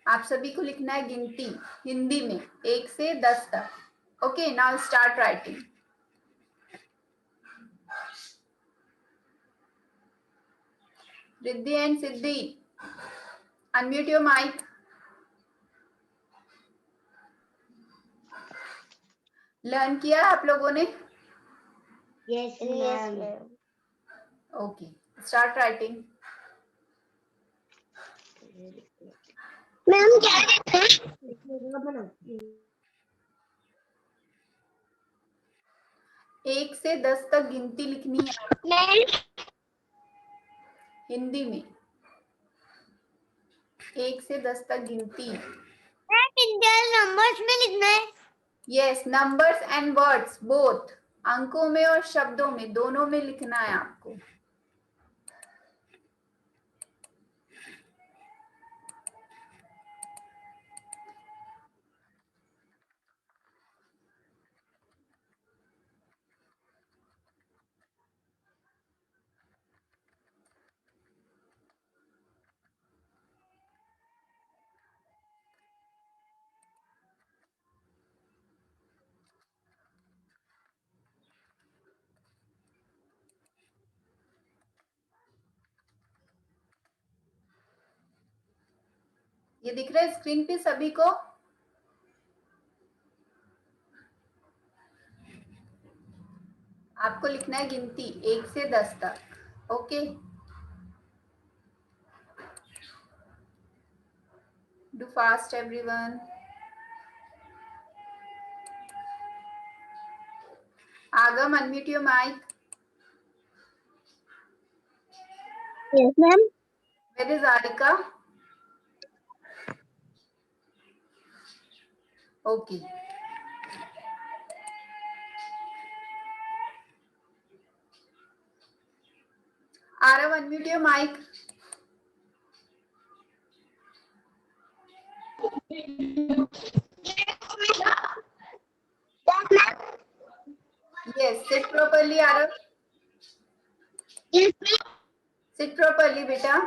आप सभी को लिखना है गिनती हिंदी में 1 से 10 तक। Okay, now start writing. Riddhi and Siddhi, unmute your mic. Learn किया आप लोगों ने? Yes ma'am. Okay, start writing. Ma'am क्या लिखा है? 1 से 10 तक गिनती लिखनी है मैम हिंदी में। 1 से 10 तक गिनती। नंबर्स में लिखना है। Yes, numbers and words both, अंकों में और शब्दों में, दोनों में लिखना है आपको। ये दिख रहा है स्क्रीन पे सभी को? आपको लिखना है गिनती 1 से 10 तक। Okay, do fast everyone. Aagam, unmute your mic. Yes ma'am. Where is Aarika? Okay, Aarav, unmute your mic. Yes, sit properly Aarav, sit properly बेटा।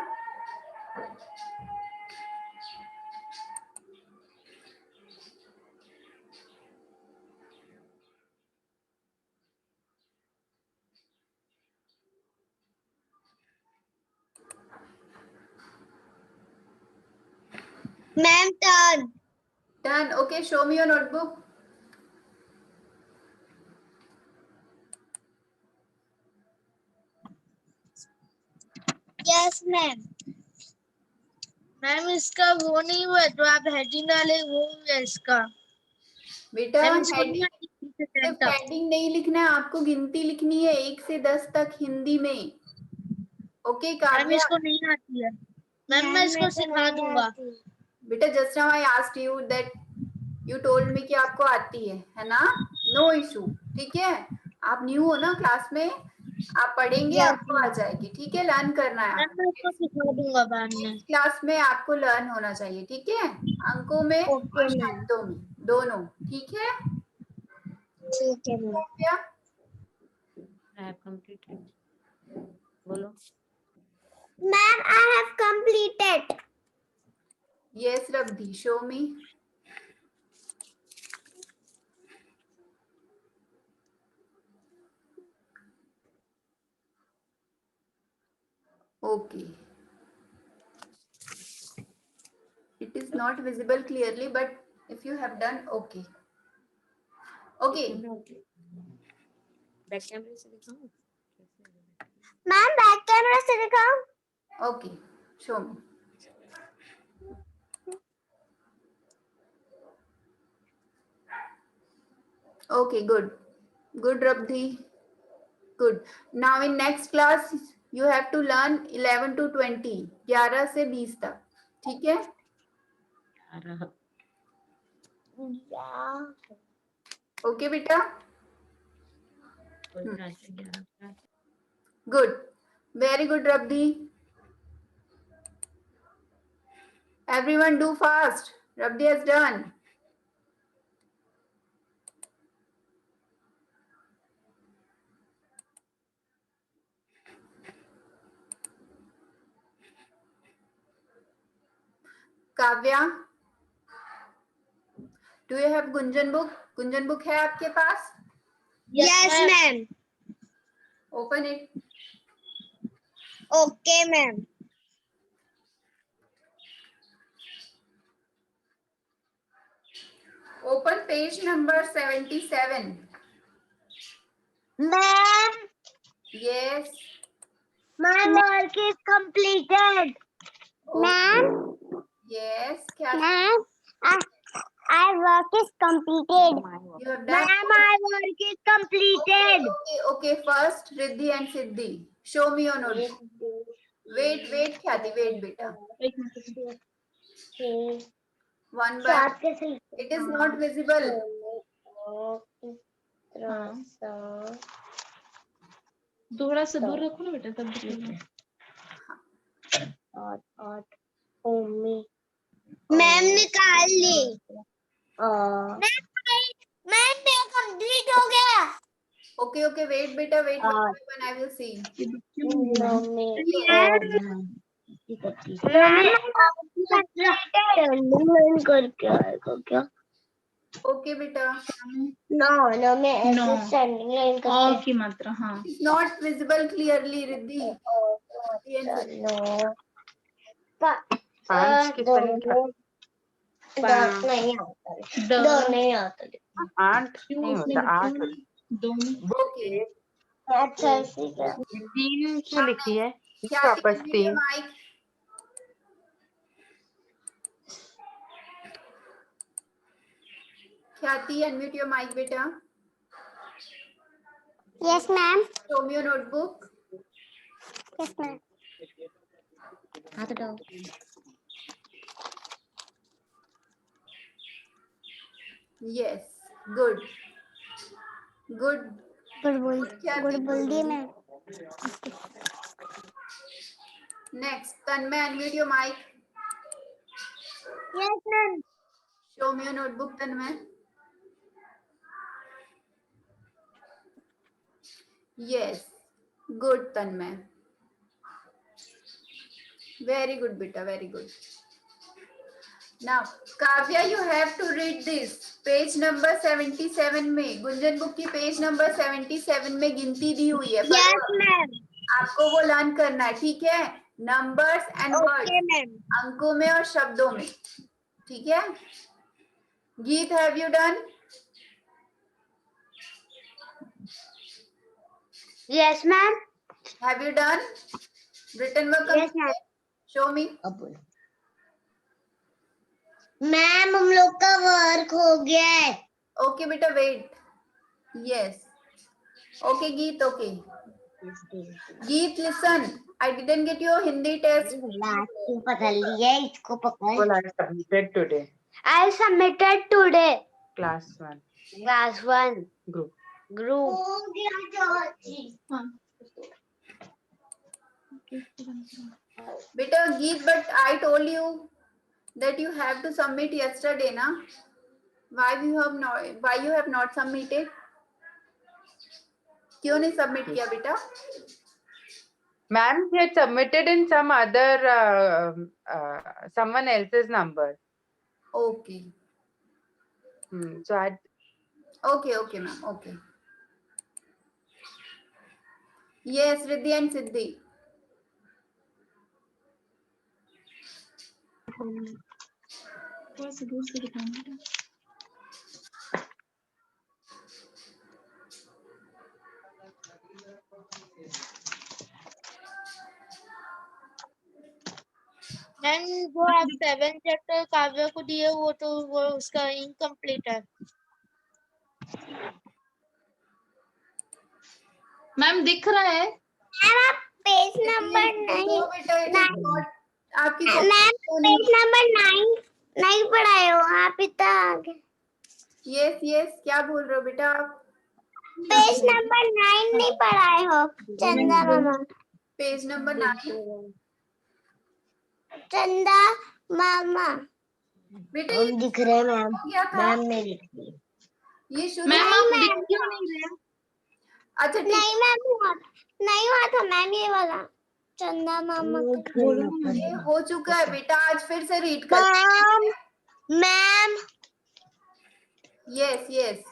Ma'am turn. Done. Okay, show me your notebook. Yes ma'am. Ma'am इसका वो नहीं हुआ तो आप heading डाले, वो है इसका। बेटा मैम इसको नहीं हेडिंग, सिर्फ हेडिंग नहीं लिखना है आपको, गिनती लिखनी है 1 से 10 तक हिंदी में। Okay ma'am Kavya? इसको नहीं आती है। मैम मैं इसको सिखा दूंगा। बेटा just now I asked you that, you told me कि आपको आती है ना? नो इशू, ठीक है। आप न्यू हो ना क्लास में, आप पढ़ेंगे आपको आ जाएगी, ठीक है। लर्न करना है मैम मैं इसको सिखा दूंगा बाद में। क्लास में, आपको लर्न होना चाहिए, ठीक है। अंकों में ओके और मैम। शब्दों में, दोनों, ठीक है। ठीक है ma'am. Kavya? I have completed. बोलो। Ma'am I have completed. Yes Rabdhi, show me. Okay, it is not visible clearly, but if you have done, okay. Back कैमरे से दिखाऊं? मैम बैक कैमरा से दिखाओ। Okay, show me. Okay, good, good Rabdhi, good. Now in next class you have to learn 11 to 20, 11 से 20 तक, ठीक है। Okay बेटा, good, very good Rabdi. Everyone do fast. Rabdi has done. Kavya, do you have Gunjan book? Gunjan book है आपके पास? Yes, ma'am. Open it. Okay, ma'am. Open page number 77. Ma'am, Yes. my work is completed. Ma'am, Yes. क्या? ma'am, I work is completed. You have done. Ma'am, my work is completed. Okay. First, Riddhi and Siddhi. Show me your notebook. Wait, Khyati. Wait, beta. One by. It is not visible. थोड़ा सा दूर रखो ना बेटा तब दिखेगा। Ma'am निकाल ली। Ma'am complete हो गया। Okay. Wait, beta. Wait. One I will see. करके आएगा क्या? Okay, beta. No, मैं ऐसे No. स्टैंडिंग लाइन ऑ की मात्रा हाँ। It's not visible clearly, Riddhi. No पांच की स्पेलिंग क्या? नहीं आता। दो नहीं आता। आठ नहीं होता, आठ होता। दो Okay. अच्छा तीन क्यों लिखी है? क्या? वापस तीन। Mic. Khyati, unmute your mic, beta. Yes, ma'am. Show me your notebook. Yes, ma'am. हाथ उठाओ। Yes. Good. Good. गुड बोल दी मैं। Next, Tanmay, unmute your mic. Yes, ma'am. Show me your notebook, Tanmay. Yes. Good, Tanmay. Very good, beta. Very good. Now, Kavya, you have to read this. Page number 77 में, Gunjan book की page number 77 में गिनती दी हुई है। Yes, ma'am. आपको वो learn करना है, ठीक है? Numbers and words, Okay, ma'am. अंकों में और शब्दों में, ठीक है? गीत, have you done? Yes, ma'am. Have you done? Written work? Yes, ma'am. Show me. Ma'am हम लोग का वर्क हो गया है। Okay, beta, wait. Yes. Okay, Geet, okay. Geet, listen. I didn't get your Hindi test. तू पकड़ लिया इसको पकड़। Well, I submitted today. I submitted today. Class 1 Class 1 group. हो गया हाँ। Beta, Geet, but I told you that you have to submit yesterday, na? Why you have not submitted? क्यों नहीं submit किया बेटा? Ma'am, he had submitted in some other someone else's number. Okay. So I Okay, ma'am. Okay. Yes, Riddhi and Siddhi. थोड़ा सा दूर से दिखाना बेटा। मैम जो आप 7 चैप्टर काव्य को दिए वो उसका इनकम्प्लीट है। मैम दिख रहा है? मैम आप पेज नंबर नहीं बेटा, it is not आपकी मैम पेज नंबर 9 नहीं पढ़ाए हो आप इतना आगे। Yes, क्या बोल रहे हो बेटा आप? पेज नंबर 9 नहीं पढ़ाए हो चंदा मामा। पेज नंबर 9 चंदा मामा बेटा हम दिख रहे हैं मैम। क्या था? मैम नहीं दिख रही। ये शुरू मैम आप मैम। दिख क्यों नहीं रहे? अच्छा ठीक, नहीं मैम नहीं हुआ था मैम ये वाला चंदा मामा का। ये हो चुका है बेटा, आज फिर से रीड कर। Ma'am yes yes.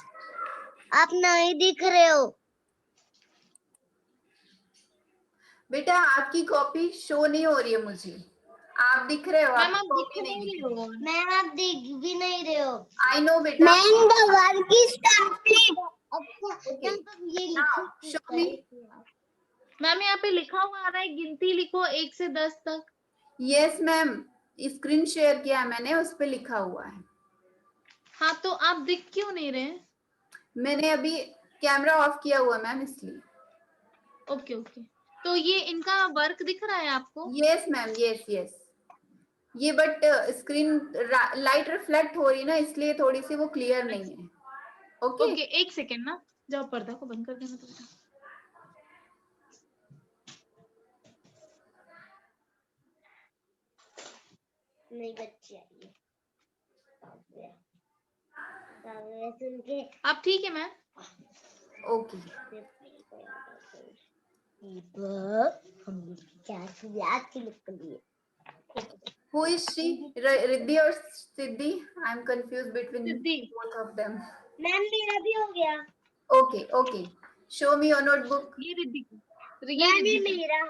आप नहीं दिख रहे हो। बेटा आपकी कॉपी शो नहीं हो रही है मुझे, आप दिख रहे हो, मैम आपकी आप दिख कॉपी नहीं नहीं दिख रहे रही। हो। मैम आप दिख भी नहीं रहे हो। आई नो बेटा। Ma'am the work is complete. अच्छा Okay. मैम ये Now, लिखो। show me. मैम यहाँ पे लिखा हुआ आ रहा है, गिनती लिखो 1 से 10 तक। यस मैम, स्क्रीन शेयर किया है मैंने, उस पे लिखा हुआ है। हाँ तो आप दिख क्यों नहीं रहे? मैंने अभी कैमरा ऑफ किया हुआ मैम, इसलिए। ओके ओके, तो ये इनका वर्क दिख रहा है आपको? Yes ma'am, yes yes. ये बट स्क्रीन लाइट रिफ्लेक्ट हो रही ना, इसलिए थोड़ी सी वो क्लियर नहीं है। ओके ओके, 1 सेकेंड ना, जाओ पर्दा को बंद कर देना तो। नहीं बच्चे आइए। सुन के आप ठीक है मैम? ओके। हम क्या याद की निकली। Who is she? रिद्धि और Siddhi? I am confuse between Siddhi. Both of them. Ma'am मेरा भी हो गया। Okay okay, show me your notebook. ये रिद्धि की, मैम ये रिद्धि की। मेरा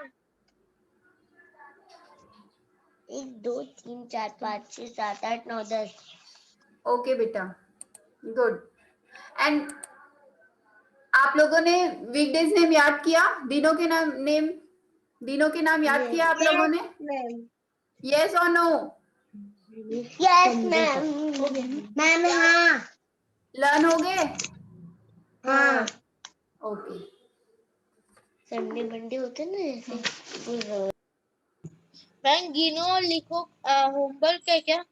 1 2 3 4 5 6 7 8 9 10। ओके बेटा, गुड। एंड आप लोगों ने वीकडेज नेम याद किया? दिनों के नाम याद किया आप लोगों ने? यस और नो? Yes ma'am. मैम हाँ। लर्न हो गए? हाँ ओके। संडे मंडे होते ना ऐसे। मैम गिनो और लिखो, होमवर्क है क्या?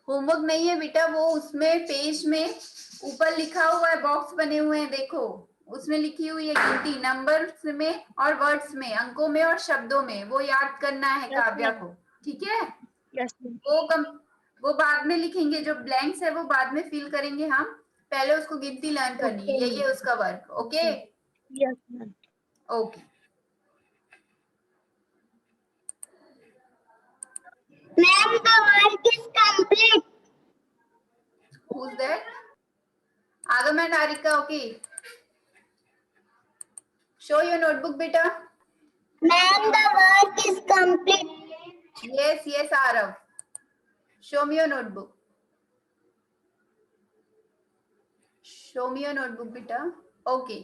होमवर्क नहीं है बेटा, वो उसमें पेज में ऊपर लिखा हुआ है, बॉक्स बने हुए हैं, देखो उसमें लिखी हुई है गिनती, नंबर्स में और वर्ड्स में, अंकों में और शब्दों में, वो याद करना है काव्या को, ठीक है? वो बाद में लिखेंगे, जो ब्लैंक्स है वो बाद में फिल करेंगे हम, पहले उसको गिनती लर्न करनी है, यही है उसका work. Okay yes ma'am. Okay. Ma'am the work is complete. Who's that? Agam and Arika, okay. Show your notebook, beta. Ma'am the work is complete. Yes, yes, Arav. Show me your notebook. Show me your notebook, beta. Okay.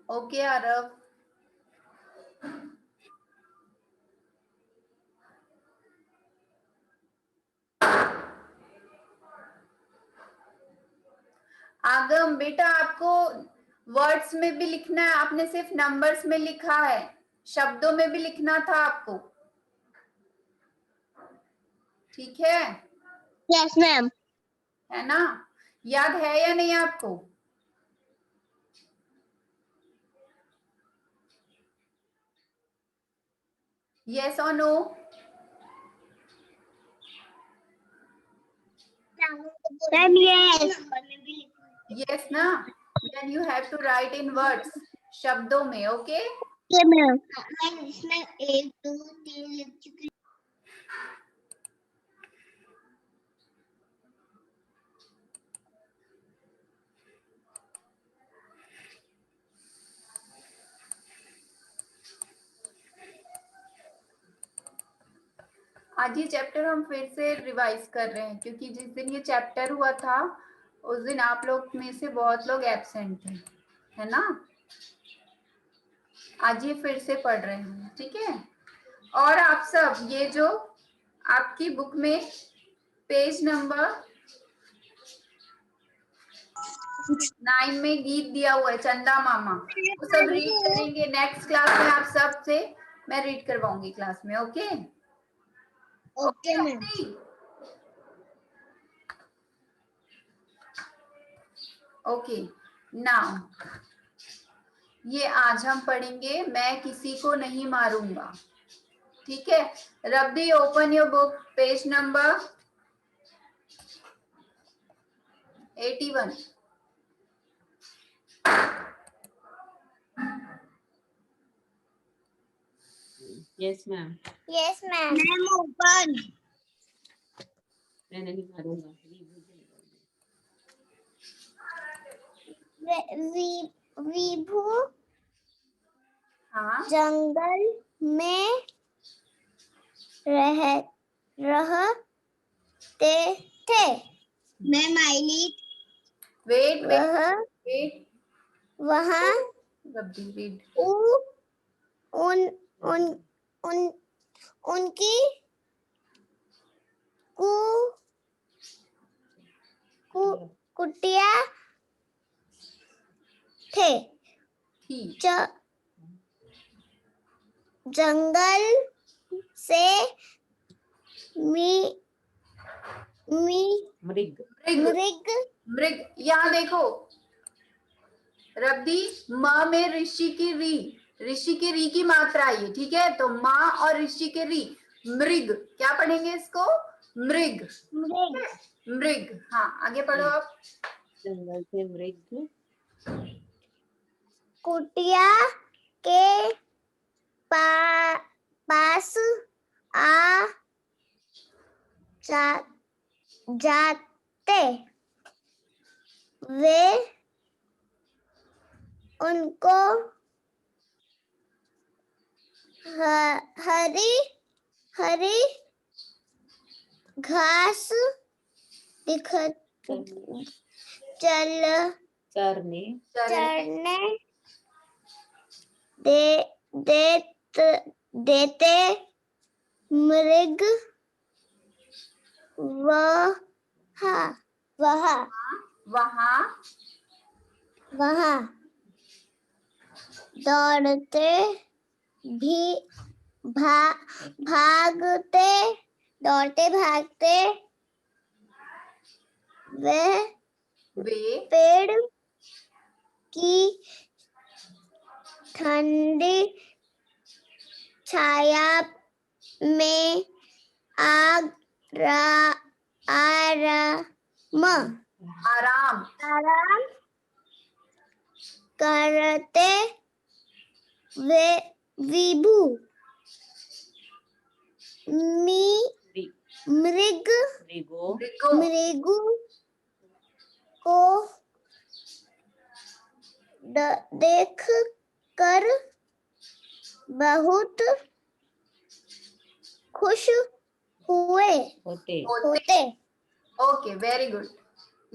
Okay, Arav. आगम बेटा, आपको words में भी लिखना है, आपने सिर्फ numbers में लिखा है, शब्दों में भी लिखना था आपको, ठीक है? Yes ma'am. है ना? याद है या नहीं आपको? यस और नो? Ma'am yes. यस ना? Then you have to write in words, शब्दों में, ओके? Okay ma'am. मैम इसमें 1 2 3 लिख चुकी। आज ये चैप्टर हम फिर से रिवाइज कर रहे हैं, क्योंकि जिस दिन ये चैप्टर हुआ था उस दिन आप लोग में से बहुत लोग एब्सेंट थे, है ना? आज ये फिर से पढ़ रहे हैं, ठीक है? और आप सब ये जो आपकी बुक में पेज नंबर 9 में गीत दिया हुआ है, चंदा मामा, वो सब रीड करेंगे नेक्स्ट क्लास में, आप सब से मैं रीड करवाऊंगी क्लास में, okay? Okay ma'am. Okay now ये आज हम पढ़ेंगे, मैं किसी को नहीं मारूंगा, ठीक है? रब्बी, open your book, page number 81। Yes, ma'am. Yes ma'am. Ma'am open. मैंने निकालूंगा विभू हाँ जंगल में रहते थे। मैं माइली वेट वेट वह वेट वहाँ रब्बी रीड उ- उन उन उन उनकी कु कु कुटिया थे। थी जंगल से मी मी मृग मृग मृग मृग। यहाँ देखो रब्दी, म में ऋषि की री की मात्रा आई है, ठीक है। तो माँ और ऋषि के री, मृग, क्या पढ़ेंगे इसको? मृग मृग मृग। हाँ आगे पढ़ो आप। जंगल से मृग कुटिया के पास आ जाते वे उनको हरी हरी घास दिख चरने चढ़ने देते मृग वहाँ दौड़ते भी भागते वे पेड़ की ठंडी छाया में आराम करते वे विभू मृगु को देख कर बहुत खुश होते। Okay very good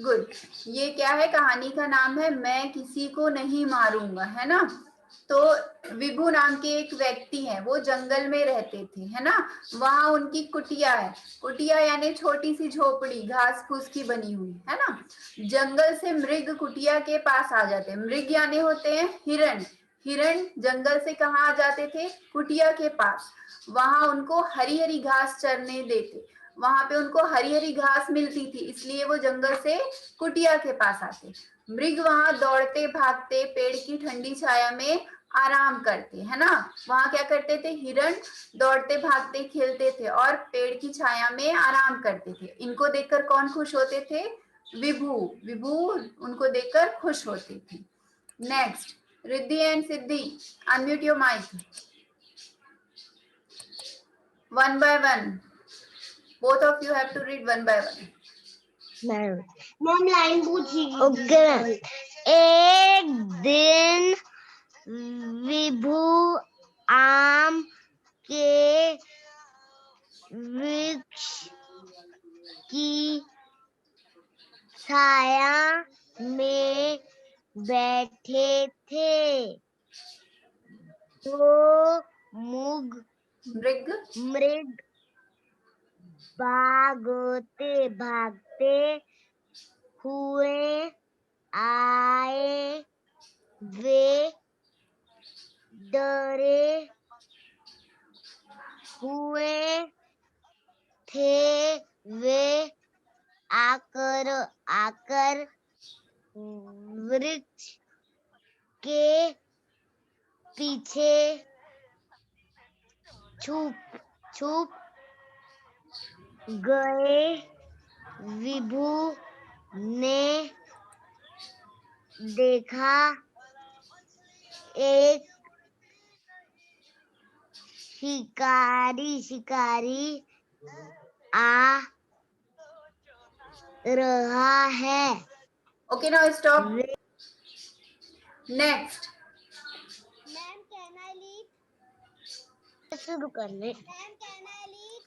good. ये क्या है? कहानी का नाम है मैं किसी को नहीं मारूंगा, है ना। तो विभू नाम के एक व्यक्ति हैं, वो जंगल में रहते थे, है ना। वहां उनकी कुटिया है। कुटिया यानी छोटी सी झोपड़ी, घास फूस की बनी हुई, है ना। जंगल से मृग कुटिया के पास आ जाते हैं। मृग यानी होते हैं हिरण। हिरण जंगल से कहाँ आ जाते थे? कुटिया के पास। वहां उनको हरी हरी घास चरने देते। वहां पे उनको हरी हरी घास मिलती थी, इसलिए वो जंगल से कुटिया के पास आते। मृग वहां दौड़ते भागते पेड़ की ठंडी छाया में आराम करते, है ना। वहां क्या करते थे? हिरण दौड़ते भागते खेलते थे और पेड़ की छाया में आराम करते थे। इनको देखकर कौन खुश होते थे? विभू। विभू उनको देखकर खुश होते थे। Next, Riddhi and Siddhi, unmute your mic. One by one. Both of you have to read one by one. Ma'am line पूछिए। ओके। एक दिन विभू आम के वृक्ष की छाया में बैठे थे। तो मृग भागते भागते हुए आए। वे डरे हुए थे। वे आकर वृक्ष के पीछे छुप गए। विभू ने देखा एक शिकारी आ रहा है। Okay, now stop. Next. Ma'am can I leave? शुरू कर ले। Ma'am can I leave?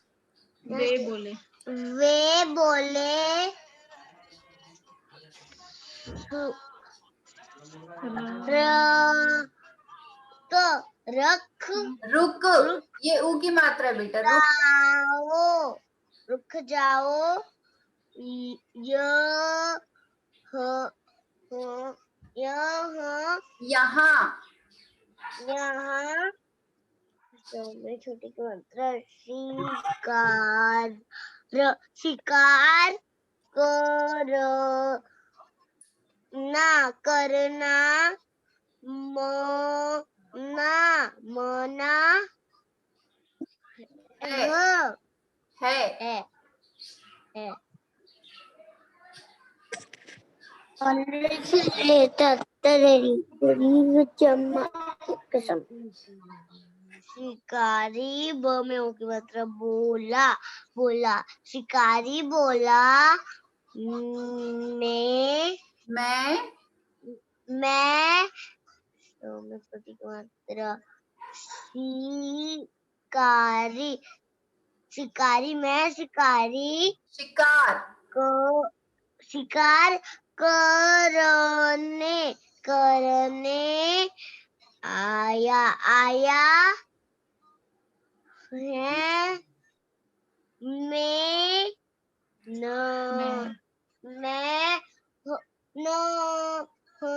वे बोले वे बोले रुक, ये ऊ की मात्रा है बेटा, रुक जाओ, रुक जाओ, यहाँ छोटी की मात्रा शिकार करना मना है। शिकारी ब में हो की मात्रा बोला शिकारी बोला मैं छोटी की मात्रा शिकारी मैं शिकार करने आया है। मैं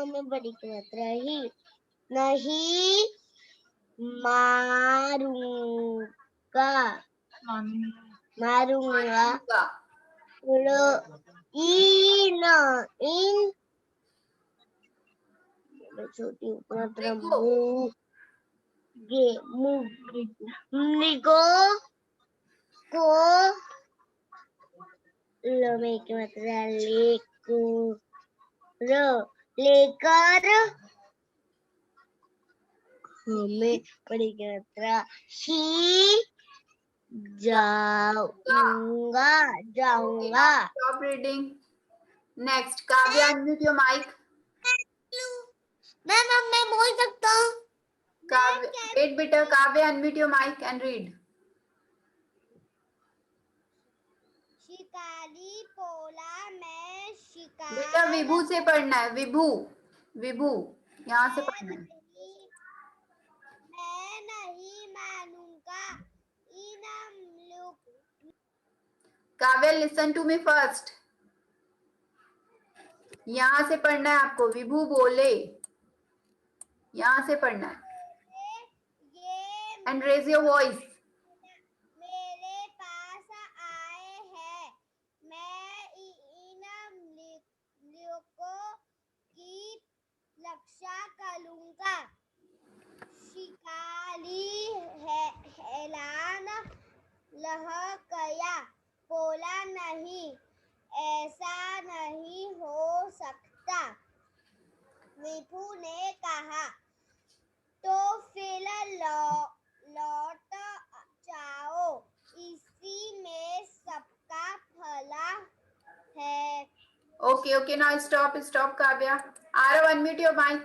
में बड़ी की मात्रा ही नहीं मारूंगा इन छोटी मात्रा मृगों को में की मात्रा लेकर हमें बड़ी की मात्रा ही जाऊंगा। Stop reading. Next, Kavya, unmute your mic. Ma'am मैं बोल सकता हूँ? Kavya, wait बेटा, Kavya, unmute your mic and read. शिकारी बोला मैं शिकार बेटा विभू से पढ़ना है, विभू यहाँ से पढ़ना है। मैं नहीं मानूंगा Kavya, listen to me first. यहाँ से पढ़ना है आपको, विभू बोले, यहाँ से पढ़ना है। And raise your voice. मेरे पास आए हैं, मैं इन लोगों की रक्षा करूंगा। शिकारी ऐलान लह गया, बोला नहीं, ऐसा नहीं हो सकता। विभू ने कहा, तो फिर लौट जाओ, इसी में सबका भला है। Okay, now stop Kavya. Arav, unmute your mic.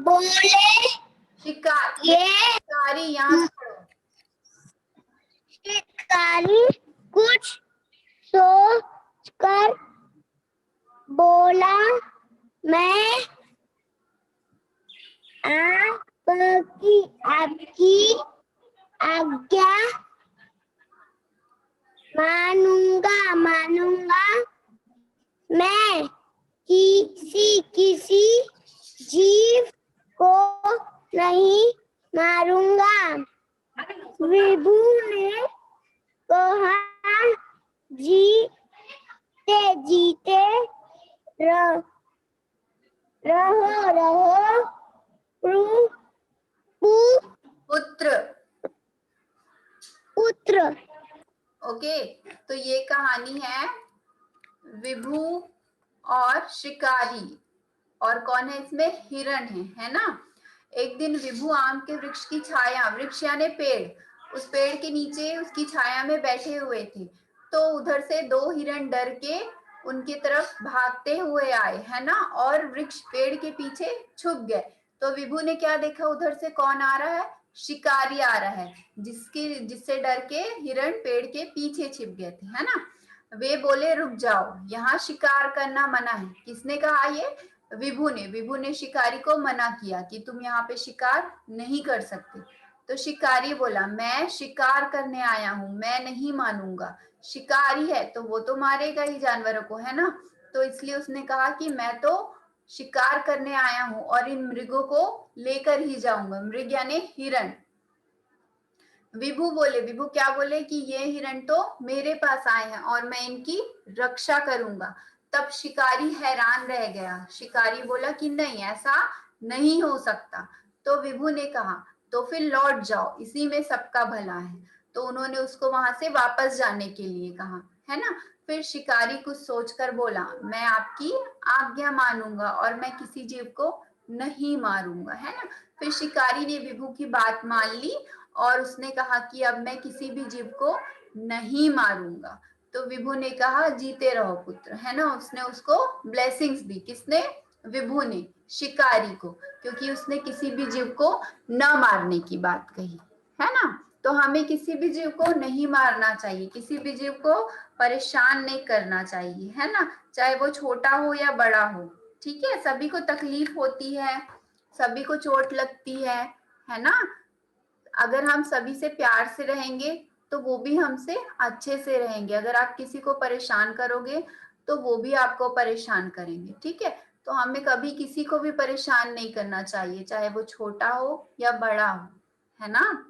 बोले शिकारी, यहाँ से पढ़ो। शिकारी कुछ सोच कर बोला, मैं आपकी आज्ञा मानूंगा। मैं किसी जीव को नहीं मारूंगा। विभू ने कहा, जीते रहो पुत्र। ओके, तो ये कहानी है विभू और शिकारी, और कौन है इसमें? हिरण है ना। एक दिन विभु आम के वृक्ष की छाया, वृक्ष यानी पेड़, उस पेड़ के नीचे उसकी छाया में बैठे हुए थे। तो उधर से 2 हिरण डर के उनकी तरफ भागते हुए आए, है ना, और वृक्ष पेड़ के पीछे छुप गए। तो विभु ने क्या देखा, उधर से कौन आ रहा है, शिकारी आ रहा है, जिससे डर के हिरण पेड़ के पीछे छिप गए थे, है ना। वे बोले रुक जाओ, यहाँ शिकार करना मना है। किसने कहा ये, विभु ने शिकारी को मना किया कि तुम यहाँ पे शिकार नहीं कर सकते। तो शिकारी बोला मैं शिकार करने आया हूँ, मैं नहीं मानूंगा, शिकारी है तो वो तो मारेगा ही जानवरों को, है ना। तो इसलिए उसने कहा कि मैं तो शिकार करने आया हूँ और इन मृगों को लेकर ही जाऊंगा। मृग यानी हिरण। विभु क्या बोले कि ये हिरण तो मेरे पास आए हैं और मैं इनकी रक्षा करूंगा। तब शिकारी हैरान रह गया। शिकारी बोला कि नहीं, ऐसा नहीं हो सकता। तो विभु ने कहा तो फिर लौट जाओ, इसी में सबका भला है। तो उन्होंने उसको वहां से वापस जाने के लिए कहा, है ना। फिर शिकारी कुछ सोचकर बोला मैं आपकी आज्ञा मानूंगा और मैं किसी जीव को नहीं मारूंगा, है ना। फिर शिकारी ने विभु की बात मान ली और उसने कहा कि अब मैं किसी भी जीव को नहीं मारूंगा। तो विभु ने कहा जीते रहो पुत्र, है ना। उसने उसको ब्लेसिंग्स दी। किसने, विभु ने शिकारी को, क्योंकि उसने किसी भी जीव को न मारने की बात कही, है ना। तो हमें किसी भी जीव को नहीं मारना चाहिए, किसी भी जीव को परेशान नहीं करना चाहिए, है ना, चाहे वो छोटा हो या बड़ा हो, ठीक है। सभी को तकलीफ होती है, सभी को चोट लगती है ना। अगर हम सभी से प्यार से रहेंगे तो वो भी हमसे अच्छे से रहेंगे। अगर आप किसी को परेशान करोगे तो वो भी आपको परेशान करेंगे, ठीक है। तो हमें कभी किसी को भी परेशान नहीं करना चाहिए, चाहे वो छोटा हो या बड़ा हो, है ना।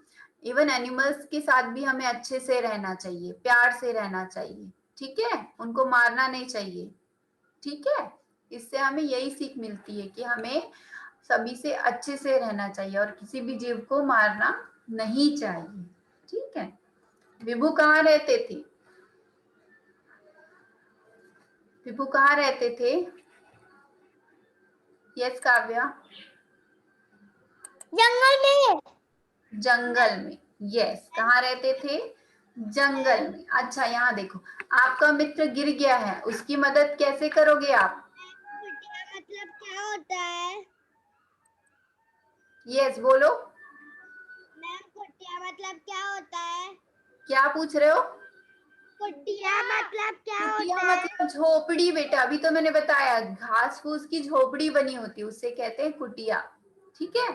इवन एनिमल्स के साथ भी हमें अच्छे से रहना चाहिए, प्यार से रहना चाहिए, ठीक है। उनको मारना नहीं चाहिए, ठीक है। इससे हमें यही सीख मिलती है कि हमें सभी से अच्छे से रहना चाहिए और किसी भी जीव को मारना नहीं चाहिए, ठीक है। विभु कहाँ रहते थे, विभु कहाँ रहते थे, यस काव्या, जंगल में। जंगल में, यस, कहाँ रहते थे, जंगल में। अच्छा यहाँ देखो, आपका मित्र गिर गया है, उसकी मदद कैसे करोगे आप, कुटिया मतलब क्या होता है? यस बोलो। मैम कुटिया मतलब क्या होता है? क्या पूछ रहे हो, कुटिया मतलब क्या कुटिया होता है? मतलब झोपड़ी बेटा, अभी तो मैंने बताया, घास फूस की झोपड़ी बनी होती है, उससे कहते हैं कुटिया, ठीक है।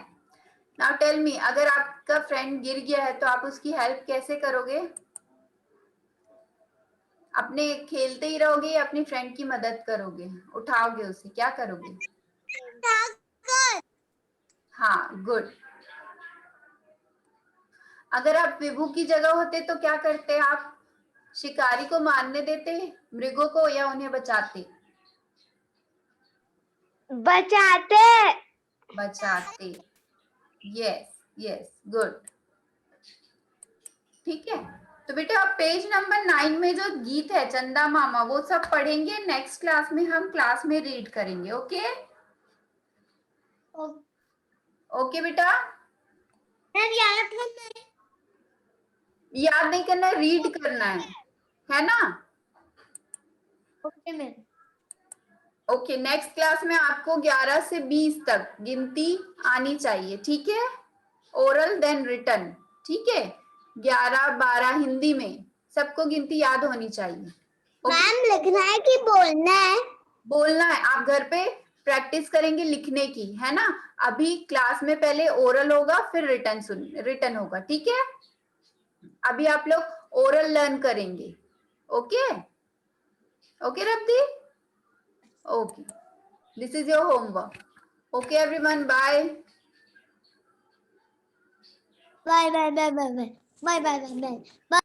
नाउ टेल मी, अगर आपका फ्रेंड गिर गया है तो आप उसकी हेल्प कैसे करोगे, अपने खेलते ही रहोगे या अपनी फ्रेंड की मदद करोगे, उठाओगे उसे, क्या करोगे, हाँ गुड। अगर आप विभु की जगह होते तो क्या करते आप, शिकारी को मारने देते मृगों को या उन्हें बचाते, बचाते। बचाते, यस यस गुड, ठीक है। तो बेटा आप पेज नंबर 9 में जो गीत है चंदा मामा वो सब पढ़ेंगे, नेक्स्ट क्लास में हम क्लास में रीड करेंगे, ओके ओके बेटा। याद नहीं करना है, रीड करना है ना। Okay ma'am. Okay next class में आपको 11 से 20 तक गिनती आनी चाहिए, ठीक है। ओरल देन रिटन, ठीक है। 11 12 हिंदी में सबको गिनती याद होनी चाहिए। मैम लिखना है कि बोलना है? बोलना है, आप घर पे प्रैक्टिस करेंगे लिखने की, है ना। अभी क्लास में पहले ओरल होगा फिर रिटन होगा, ठीक है। अभी आप लोग ओरल लर्न करेंगे, okay okay Rabdi, okay this is your homework, okay everyone, bye bye bye bye bye bye bye bye bye bye.